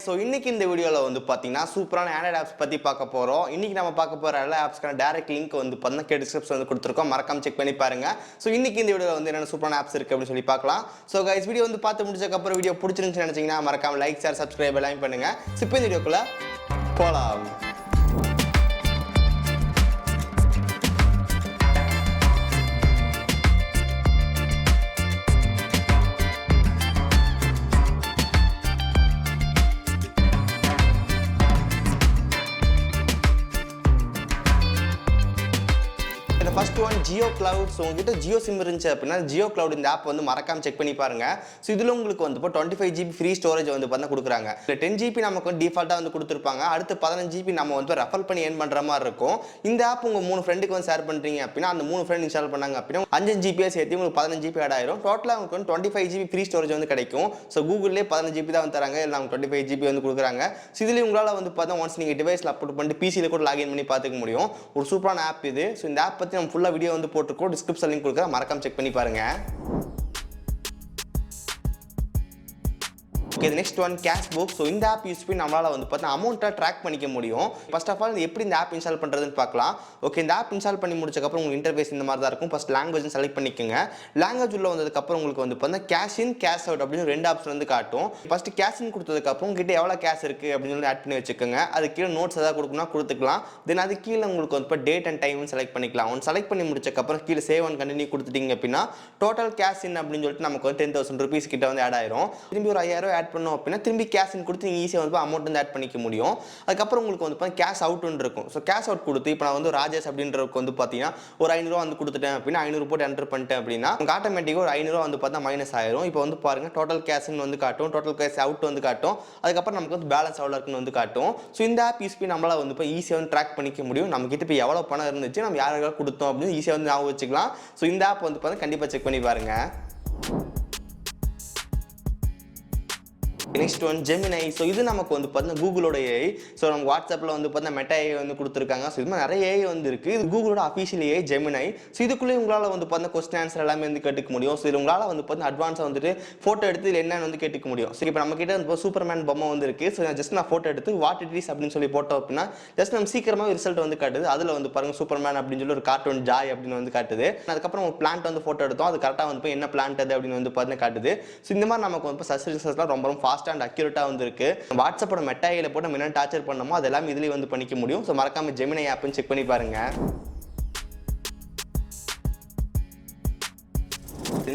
So இன்னைக்கு இந்த வீடியோவில் வந்து பார்த்தீங்கன்னா சூப்பரான ஆண்ட்ராய்ட் ஆப்ஸ் பற்றி பார்க்க போகிறோம். இன்னைக்கு நம்ம பார்க்க போகிற எல்லா ஆப்ஸ்க்கான டேரக்ட் லிங்க் வந்து பார்த்தீங்கன்னா டிஸ்கிரிப்ஷன் வந்து கொடுத்துருக்கோம். மறக்காம செக் பண்ணி பாருங்க. ஸோ இன்னைக்கு இந்த வீடியோவில் வந்து என்னென்ன சூப்பரான ஆப்ஸ் இருக்குது அப்படின்னு சொல்லி பார்க்கலாம். ஸோ கைஸ் வீடியோ வந்து பார்த்து முடிச்சதுக்கப்புறம் வீடியோ பிடிச்சிருந்துச்சுன்னு நினச்சிங்கன்னா மறக்காம லைக் ஷேர் சப்ஸ்கிரைப் எல்லாம் பண்ணுங்கள். ஸோ இப்போ இந்த வீடியோக்குள்ளே போகலாம். First one Jio cloud. So உங்ககிட்ட ஜியோ சிம் இருந்துச்சு அப்படின்னா ஜியோ கிளவுட் இந்த ஆப் வந்து மறக்காம செக் பண்ணி பாருங்க. ஸோ இதில் உங்களுக்கு வந்து இப்போ 25 GB ஃப்ரீ ஸ்டோரேஜ் வந்து பார்த்தா கொடுக்குறாங்க. இல்லை 10 GB நமக்கு வந்து டிஃபால்ட்டாக வந்து கொடுத்துருப்பாங்க. அடுத்து 15 GB நம்ம வந்து ரெஃபர் பண்ணி ஏர்ன் பண்ணுற மாதிரி இருக்கும். இந்த ஆப் உங்கள் 3 ஃப்ரெண்டுக்கு வந்து ஷேர் பண்ணுறீங்க அப்படின்னா அந்த 3 ஃப்ரெண்ட் இன்ஸ்டால் பண்ணாங்க அப்படின்னா 5 GB சேர்த்து உங்களுக்கு 15 GB ஆட் ஆயிரும். டோட்டலாக உங்களுக்கு வந்து 25 GB ஃப்ரீ ஸ்டோரேஜ் வந்து கிடைக்கும். ஸோ கூகுள்லேயே 15 GB தான் வந்து தராங்க, இல்லை அவங்க 25 GB வந்து கொடுக்குறாங்க. ஸோ இதில் உங்களால் வந்து பார்த்தா ஒன்ஸ் நீங்கள் டிவைஸில் அப்லோட் பண்ணிட்டு பிசியில் கூட லாகின் பண்ணி பார்த்துக்க முடியும். ஒரு சூப்பரான ஆப் இது. ஸோ இந்த ஆப் பற்றி நம்ம ஃபுல்லாக வீடியோ வந்து போட்டுருக்கோம், டிஸ்கிரிப்ஷன் லிங்க் கொடுக்குறேன், மறக்காம செக் பண்ணி பாருங்க. Okay, next one cash book. So இந்த ஆப் யூஸ் பண்ணி நம்மளால் வந்து பார்த்தா அமௌண்ட்டை ட்ராக் பண்ணிக்க முடியும். ஃபர்ஸ்ட் ஆஃப் ஆல் எப்படி இந்த ஆப் இன்ஸ்டால் பண்ணுறதுன்னு பார்க்கலாம். ஓகே, இந்த ஆப் இன்ஸ்டால் பண்ணி முடிச்சக்கப்புறம் உங்களுக்கு இன்டர்ஃபேஸ் இந்த மாதிரி தான் இருக்கும். ஃபர்ஸ்ட் லாங்குவேஜ் செலக்ட் பண்ணிக்கோங்க. லாங்குவேஜ் உள்ள வந்ததுக்கப்புறம் உங்களுக்கு வந்து பார்த்தா கேஷ் இன் கேஷ் அவுட் அப்படின்னு 2 ஆப்ஷன் வந்து காட்டும். ஃபர்ஸ்ட் கேஷ் இன் கொடுத்ததுக்கப்புறம் உங்ககிட்ட எவ்வளோ கேஷ் இருக்குது அப்படின்னு சொல்லி ஆட் பண்ணி வச்சுக்கோங்க. அது கீழே நோட்ஸ் ஏதாவது கொடுக்கணும்னா கொடுத்துக்கலாம். தென் அது கீழே உங்களுக்கு வந்து இப்போ டேட் அண்ட் டைம் செலக்ட் பண்ணிக்கலாம். ஒன்று செலக்ட் பண்ணி முடிச்சக்கப்புறம் கீழே சேவ் அண்ட் கண்டினியூ கொடுத்துட்டீங்க அப்படின்னா டோட்டல் கேஷ் இன் அப்படின்னு சொல்லிட்டு நமக்கு வந்து 10,000 rupees கிட்ட வந்து ஆட் ஆயிரும். திரும்பி ஒரு 5,000 ஆட் பண்ணோம் அப்படின்னா திரும்பி கேஷ் இன் கொடுத்து நீங்கள் ஈஸியாக வந்து அமௌண்ட் வந்து ஆட் பண்ணிக்க முடியும். அதுக்கப்புறம் உங்களுக்கு வந்து கேஷ் அவுட்னு இருக்கும். ஸோ கேஷ் அவுட் கொடுத்து இப்போ நான் வந்து ராஜேஷ் அப்படின்றவருக்கு வந்து பார்த்தீங்கன்னா ஒரு 500 வந்து கொடுத்துட்டேன் அப்படின்னா 500 போட்டு என்டர் பண்ணிட்டேன் அப்படின்னா உங்களுக்கு ஆட்டோமேட்டிக்காக ஒரு 500 வந்து பார்த்தா மைனஸ் ஆயிரும். இப்போ வந்து பாருங்க டோட்டல் கேஷ்னு வந்து காட்டும், டோட்டல் கேஷ் அவுட் வந்து காட்டும். அதுக்கப்புறம் நமக்கு வந்து பேலன்ஸ் எவ்வளோ இருக்குன்னு வந்து காட்டும். ஸோ இந்த ஆப் யூஸ் பண்ணி நம்மளால் வந்து இப்போ ஈஸியாக வந்து ட்ராக் பண்ணிக்க முடியும். நம்ம கிட்ட இப்போ எவ்வளோ பணம் இருந்துச்சு, நம்ம யாருக்காக கொடுத்தோம் அப்படின்னு ஈஸியாக வந்து ஞாபகம் வச்சுக்கலாம். ஸோ இந்த ஆப் வந்து பார்த்தா கண்டிப்பாக செக் பண்ணி பாருங்க. Next one ஜெமினை. ஸோ இது நமக்கு வந்து பார்த்தீங்கன்னா கூகுளோட ஏஐ. ஸோ நம்ம வாட்ஸ்அப்பில் வந்து பார்த்தீங்கன்னா மெட்டா ஏஐ வந்து கொடுத்துருக்காங்க. ஸோ இது மாதிரி நிறைய ஏஐ வந்து இருக்குது. இது கூகுளோட அஃபிஷியல் ஏஐ ஜெமினை. ஸோ இதுக்குள்ளே உங்களால் வந்து பார்த்தீங்கன்னா கொஸ்டின் ஆன்சர் எல்லாமே வந்து கேட்டுக்க முடியும். ஸோ இது உங்களால் வந்து பார்த்தீங்கன்னா அட்வான்ஸாக வந்துட்டு ஃபோட்டோ எடுத்து இதில் என்னன்னு வந்து கேட்டுக்க முடியும். ஸோ இப்போ நம்ம கிட்ட வந்து சூப்பர்மேன் பொம்மை வந்து இருக்குது. ஸோ ஜஸ்ட் நான் ஃபோட்டோ எடுத்து வாட் இட் இஸ் அப்படின்னு சொல்லி போட்டோம் அப்படின்னா ஜஸ்ட் நம்ம சீக்கிரமாக ரிசல்ட் வந்து காட்டுது. அதில் வந்து பாருங்க சூப்பர்மேன் அப்படின்னு சொல்லி ஒரு கார்ட்டூன் ஜாய் அப்படின்னு வந்து காட்டுது. அதுக்கப்புறம் ஒரு பிளான்ட் வந்து ஃபோட்டோ எடுத்தோம், அது கரெக்டாக வந்து என்ன பிளான்ட் அது அப்படின்னு வந்து பார்த்தீங்கன்னா காட்டுது. ஸோ இந்த மாதிரி நமக்கு வந்து சர்ச் ரிசல்ட்ஸ்லாம் ரொம்ப ஃபாஸ்ட் அண்ட் அக்யூரேட்டாக வந்து இருக்கு. வாட்ஸ்அப்போட மெட்டா ஏஐல போட்டு நம்ம என்ன டார்ச்சர் பண்ணோமோ அதெல்லாம் இதுலயே வந்து பண்ணிக்க முடியும். ஸோ மறக்காம ஜெமினை ஆப்னு செக் பண்ணி பாருங்க.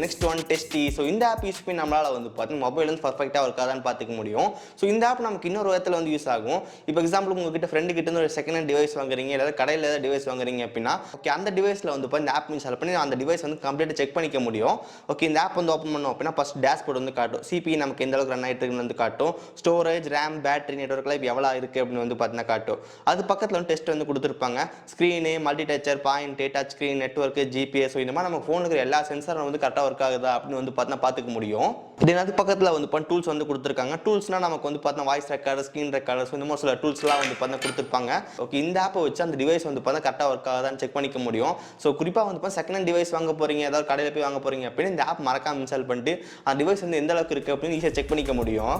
நெக்ஸ்ட் ஒன் டெஸ்டி. ஸோ இந்த ஆப் யூஸ் பண்ணி நம்மளால் வந்து பார்த்தீங்கன்னா மொபைல் வந்து பர்ஃபெக்டாக இருக்காதான்னு பார்த்துக்க முடியும். ஸோ இந்த ஆப் நமக்கு இன்னொரு விதத்தில் வந்து யூஸ் ஆகும். இப்போ எக்ஸாம்பிள் உங்ககிட்ட ஃப்ரெண்டு கிட்ட இருந்து ஒரு செகண்ட் ஹேண்ட் டிவைஸ் வாங்குறீங்க, இல்லை கடையில் ஏதாவது டிவைஸ் வாங்குறீங்க அப்படின்னா ஓகே அந்த டிவைஸில் வந்து இந்த ஆப் இன்ஸ்டால் பண்ணி அந்த டிவைஸ் வந்து கம்ப்ளீட்டாக செக் பண்ணிக்க முடியும். ஓகே, இந்த ஆப் வந்து ஓப்பன் பண்ணோம் அப்படின்னா ஃபர்ஸ்ட் டேஷ்போர்ட் வந்து காட்டும். சிபி நமக்கு எந்த அளவுக்கு ரன் ஆகிட்டு இருக்குன்னு வந்து காட்டும். ஸ்டோரேஜ், ரேம், பேட்டரி, நெட்வொர்க்லாம் இப்போ எவ்வளோ இருக்குது அப்படின்னு வந்து பார்த்தீங்கன்னா காட்டும். அது பக்கத்தில் வந்து டெஸ்ட் வந்து கொடுத்துருப்பாங்க. Screen, multi touch her, point, touch screen, network, GPS, இந்த மாதிரி நம்ம ஃபோனுக்கு இருக்கிற எல்லா சென்சாரும் வந்து கரெக்டாக ஒர்க் ஆகுதா அப்படின்னு வந்து பார்த்துக்க முடியும். இது பக்கத்தில் வந்து டூல்ஸ் வந்து கொடுத்துருக்காங்க. டூல்ஸ்னா நமக்கு வந்து பார்த்தா வாய்ஸ் ரெக்கார்டர், ஸ்க்ரீன் ரெக்கார்டர், இந்த மாதிரி சில டூல்ஸ்லாம் வந்து பார்த்தா கொடுத்துருப்பாங்க. ஓகே, இந்த ஆப்பை வச்சு அந்த டிவைஸ் வந்து பார்த்தா கரெக்டாக ஒர்க் ஆகுதான்னு செக் பண்ணிக்க முடியும். ஸோ குறிப்பாக வந்து செகண்ட் ஹேண்ட் டிவைஸ் வாங்க போறீங்க, ஏதாவது கடையில் போய் வாங்க போறீங்க அப்படின்னு இந்த ஆப் மறக்காம இன்ஸ்டால் பண்ணிட்டு அந்த டிவைஸ் வந்து எந்த அளவுக்கு இருக்குது அப்படின்னு ஈஸியாக செக் பண்ணிக்க முடியும்.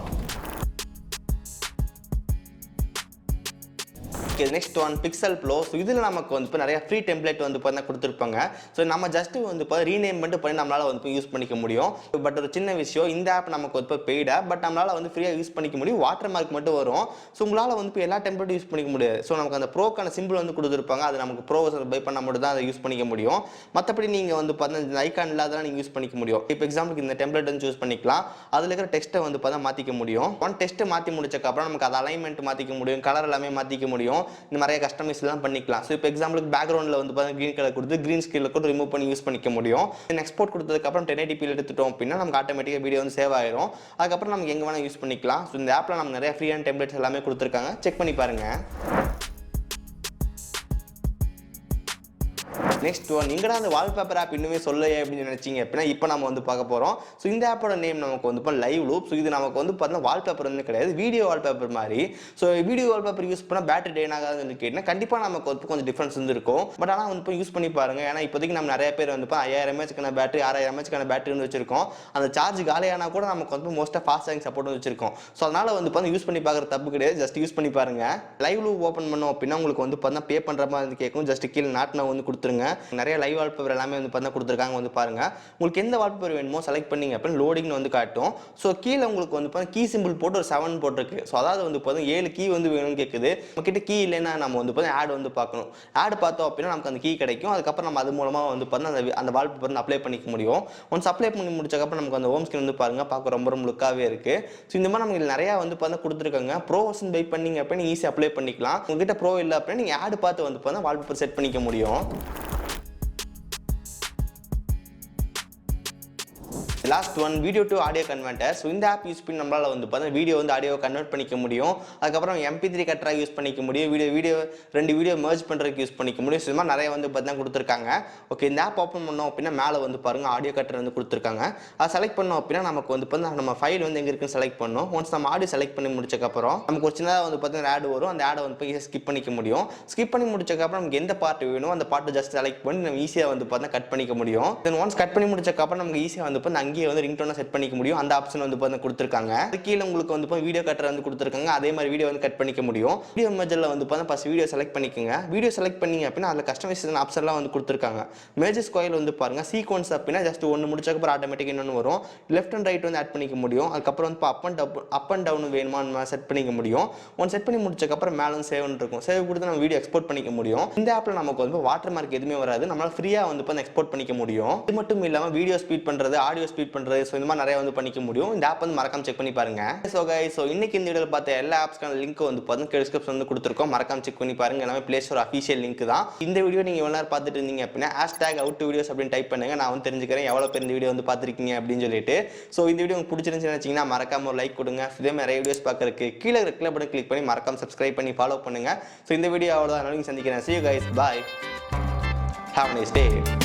Okay, next one pixel below. So இதில் நமக்கு வந்து இப்போ நிறைய ஃப்ரீ டெம்ப்ளேட் வந்து பார்த்தா கொடுத்துருப்பாங்க. ஸோ நம்ம ஜஸ்ட் வந்து இப்போ ரீநேம் பண்ணி நம்மளால் வந்து யூஸ் பண்ணிக்க முடியும். பட் ஒரு சின்ன விஷயம், இந்த ஆப் நமக்கு வந்து இப்போ பெய்டா, பட் நம்மளால் வந்து ஃப்ரீயாக யூஸ் பண்ணிக்க முடியும். வாட்டர் மார்க் மட்டும் வரும். ஸோ உங்களால் வந்து இப்போ எல்லா டெம்ப்ளேட்டும் யூஸ் பண்ணிக்க முடியாது. ஸோ நமக்கு அந்த ப்ரோக்கான சிம்பிள் வந்து கொடுத்துருப்பாங்க. அது நமக்கு ப்ரோ பை பண்ணால் மட்டும் தான் அதை யூஸ் பண்ணிக்க முடியும். மற்றபடி நீங்கள் வந்து பார்த்தா இந்த ஐக்கான் இல்லாததான் நீங்கள் யூஸ் பண்ணிக்க முடியும். இப்போ எக்ஸாம்பிளுக்கு இந்த டெம்ப்ளேட் வந்து சூஸ் பண்ணிக்கலாம். அதில் இருக்கிற டெக்ஸ்ட்டை வந்து பார்த்தா மாற்றிக்க முடியும். ஒன் டெஸ்ட்டை மாற்றி முடிச்சக்கப்புறம் நமக்கு அது அலைன்மெண்ட் மாற்றிக்க முடியும், கலர் எல்லாமே மாற்றிக்க முடியும். இந்த நிறைய கஸ்டமைஸ்லாம் பண்ணிக்கலாம். ஸோ இப்போ எக்ஸாம்பிளுக்கு பேக்ரவுண்டில் வந்து பார்த்தீங்கன்னா க்ரீன் கலர் கொடுத்து க்ரீன் ஸ்கிரீனில் கூட ரிமூவ் பண்ணி யூஸ் பண்ணிக்க முடியும். எக்ஸ்போர்ட் கொடுத்ததுக்கப்புறம் 1080p எடுத்துட்டோம் அப்படின்னா நமக்கு ஆட்டோமேட்டிக்காக வீடியோ வந்து சேவ் ஆயிரும். அதுக்கப்புறம் நமக்கு எங்கே வேணால் யூஸ் பண்ணிக்கலாம். ஸோ இந்த ஆப்பில் நமக்கு நிறைய ஃப்ரீ அண்ட் டெம்ப்ளேட்ஸ் எல்லாமே கொடுத்துருக்காங்க, செக் பண்ணி பாருங்கள். நெக்ஸ்ட் ஒன் நீங்கடா அந்த வால்பேப்பர் ஆப் இன்னுமே சொல்லலையே அப்படின்னு நினைச்சீங்க அப்படின்னா இப்போ நம்ம வந்து பார்க்க போகிறோம். ஸோ இந்த ஆப்போட நேம் நமக்கு வந்து லைவ் லூப். ஸோ இது நமக்கு வந்து பார்த்தீங்கன்னா வால்பேப்பர் வந்து கிடையாது, வீடியோ வால்பேப்பர் மாதிரி. ஸோ வீடியோ வால்பேப்பர் யூஸ் பண்ணால் பேட்டரி ட்ரெயின் ஆகாதுன்னு கேட்டிங்கன்னா கண்டிப்பாக நமக்கு வந்து கொஞ்சம் டிஃப்ரென்ஸ் வந்து இருக்கும். பட் ஆனால் வந்து இப்போ யூஸ் பண்ணி பாருங்க. ஏன்னா இப்போதைக்கு நம்ம நிறைய பேர் வந்து 5000 mAhக்கான பேட்டரி 6000 mAhக்கான பேட்டரி வந்து வச்சிருக்கோம். அந்த சார்ஜ் காலியானா கூட நமக்கு வந்து மோஸ்ட்டாக ஃபாஸ்ட் சார்ஜிங் சப்போர்ட் வச்சிருக்கோம். ஸோ அதனால வந்து பார்த்தீங்கன்னா யூஸ் பண்ணி பார்க்குற தப்பு கிடையாது, ஜஸ்ட் யூஸ் பண்ணி பாருங்க. லைவ் லூப் ஓப்பன் பண்ணோம் அப்படின்னா உங்களுக்கு வந்து பார்த்தீங்கன்னா பே பண்ணுற மாதிரி வந்து கேட்கும். ஜஸ்ட் கீழே நாட் நவ் வந்து கொடுத்துருங்க. நிறைய லைவ் வால்பேப்பர் எல்லாமே வந்து பார்த்தீங்கன்னா கொடுத்துருக்காங்க, வந்து பாருங்க. உங்களுக்கு எந்த வால்பேப்பர் வேணுமோ செலக்ட் பண்ணீங்க அப்படின்னு லோடிங்னு வந்து காட்டும். ஸோ கீழே உங்களுக்கு வந்து பார்த்தீங்கன்னா கீ சிம்பிள் போட்டு ஒரு 7 போட்டிருக்கு. ஸோ அதாவது வந்து பார்த்தீங்கன்னா 7 கீ வந்து வேணும்னு கேட்குது. நம்ம கிட்ட கீ இல்லைன்னா நம்ம வந்து பார்த்தீங்கன்னா ஆட் வந்து பார்க்கணும். ஆட் பார்த்தோம் அப்படின்னா நமக்கு அந்த கீ கிடைக்கும். அதுக்கப்புறம் நம்ம அது மூலமாக வந்து பார்த்தீங்கன்னா அந்த வால்பேப்பர் வந்து அப்ளை பண்ணிக்க முடியும். ஒன்ஸ் அப்ளை பண்ணி முடிச்சக்கப்புறம் நமக்கு அந்த ஹோம் ஸ்கிரீன் வந்து பாருங்க, பார்க்க ரொம்ப ரொம்ப லுக்காகவே இருக்கு. ஸோ இந்த மாதிரி நமக்கு நிறையா வந்து பார்த்தீங்கன்னா கொடுத்துருக்காங்க. ப்ரோ வெர்ஷன் பை பண்ணீங்க அப்படின்னு ஈஸியாக அப்ளை பண்ணிக்கலாம். உங்ககிட்ட ப்ரோ இல்லை அப்படின்னா நீங்கள் ஆட் பார்த்து வந்து பார்த்தீங்கன்னா வால்பேப்பர் செட் பண்ணிக்க முடியும். Last one video to audio converter. So இந்த ஆப் யூஸ் பண்ணி நம்மளால் வந்து பார்த்தீங்கன்னா வீடியோ வந்து ஆடியோ கன்வெர்ட் பண்ணிக்க முடியும். அதுக்கப்புறம் MP3 கட்டராக யூஸ் பண்ணிக்க முடியும். வீடியோ 2 வீடியோ மெர்ஜ் பண்ணுறதுக்கு யூஸ் பண்ணிக்க முடியும். ஸோ இது மாதிரி நிறைய வந்து பார்த்தீங்கன்னா கொடுத்துருக்காங்க. ஓகே, இந்த ஆப் ஓப்பன் பண்ணோம் அப்படின்னா மேலே வந்து பாருங்கள் ஆடியோ கட்டர் வந்து கொடுத்துருக்காங்க. அதை செலக்ட் பண்ணோம் அப்படின்னா நமக்கு வந்து பார்த்தீங்கன்னா நம்ம ஃபைல் வந்து எங்கே இருக்குன்னு செலக்ட் பண்ணணும். ஒன்ஸ் நம்ம ஆடியோ செலக்ட் பண்ணி முடிச்சக்கப்புறம் நமக்கு ஒரு சின்னதாக வந்து பார்த்தீங்கன்னா ஆட் வரும். அந்த ஆடை வந்து போய் ஸ்கிப் பண்ணிக்க முடியும். ஸ்கிப் பண்ணி முடிச்சக்கப்புறம் நமக்கு எந்த பார்ட் வேணும் அந்த பார்ட்டு ஜஸ்ட் செலக்ட் பண்ணி நம்ம ஈஸியாக வந்து பார்த்தீங்கன்னா கட் பண்ணிக்க முடியும். தென் ஒன்ஸ் கட் பண்ணி முடிச்சக்கப்புறம் நமக்கு ஈஸியாக வந்து பார்த்தீங்கன்னா அங்கேயே வந்து ரிங்டோனை செட் பண்ணிக்க முடியும். அந்த ஆப்ஷன் வந்து பார்த்தீங்கன்னா கொடுத்துருக்காங்க. அது கீழே உங்களுக்கு வந்து வீடியோ கட்டர் வந்து கொடுத்துருக்காங்க. அதே மாதிரி வீடியோ வந்து கட் பண்ணிக்க முடியும். வீடியோ மெர்ஜரில் வந்து பார்த்தீங்கன்னா ஃபர்ஸ்ட் வீடியோ செலக்ட் பண்ணிக்கோங்க. வீடியோ செலக்ட் பண்ணீங்க அப்படின்னா அதில் கஸ்டமைசேஷன் ஆப்ஷன்லாம் வந்து கொடுத்துருக்காங்க. மேஜர் ஸ்கொயர் வந்து பாருங்க சீக்வன்ஸ் அப்படின்னா ஜஸ்ட் ஒன்று முடிச்சக்கப்புறம் ஆட்டோமேட்டிக் இன்னொன்று வரும். லெஃப்ட் அண்ட் ரைட் வந்து ஆட் பண்ணிக்க முடியும். அதுக்கப்புறம் வந்து அப் அண்ட் டவுன் வேணுமா செட் பண்ணிக்க முடியும். ஒன் செட் பண்ணி முடிச்சக்கப்புறம் மேலே வந்து சேவ் இருக்கும். சேவ் கொடுத்து நம்ம வீடியோ எக்ஸ்போர்ட் பண்ணிக்க முடியும். இந்த ஆப்பில் நமக்கு வந்து வாட்டர் மார்க் எதுவுமே வராது. நம்மளால ஃப்ரீயாக வந்து எக்ஸ்போர்ட் பண்ணிக்க முடியும். இது மட்டும் இல்லாமல் வீடியோ ஸ்பீட் பண்ணுறது, ஆடியோ ஸ்பீட் பண்ணுறது, ஸோ இந்த மாதிரி நிறைய வந்து பண்ணிக்க முடியும். இந்த ஆப் வந்து மறக்காம செக் பண்ணி பாருங்க. ஸோ இன்னைக்கு இந்த வீடியோவில் பார்த்த எல்லா ஆப்ஸ்க்கான லிங்க் வந்து பார்த்தீங்கன்னா டிஸ்கிரிப்ஷன் வந்து கொடுத்துருக்கோம். மறக்காம செக் பண்ணி பாருங்க. எல்லாமே Play Store அஃபிஷியல் லிங்க் தான். இந்த வீடியோ நீங்க எவ்வளவு நேரம் பார்த்துட்டு இருந்தீங்க அப்படின்னா #outvideos அப்படின்னு டைப் பண்ணுங்க. நான் வந்து தெரிஞ்சுக்கிறேன் எவ்வளவு பேர் இந்த வீடியோ வந்து பார்த்துருக்கீங்க அப்படின்னு சொல்லிட்டு. ஸோ இந்த வீடியோ உங்களுக்கு பிடிச்சிருந்துச்சுன்னு நினைச்சீங்கன்னா மறக்காம ஒரு லைக் கொடுங்க. இதே மாதிரி நிறைய வீடியோஸ் பார்க்கறதுக்கு கீழே இருக்கிற பட்டன் கிளிக் பண்ணி மறக்காம சப்ஸ்கிரைப் பண்ணி ஃபாலோ பண்ணுங்க. ஸோ இந்த வீடியோ அவ்வளோதான், சந்திக்கிறேன். See you guys, bye, have a nice day.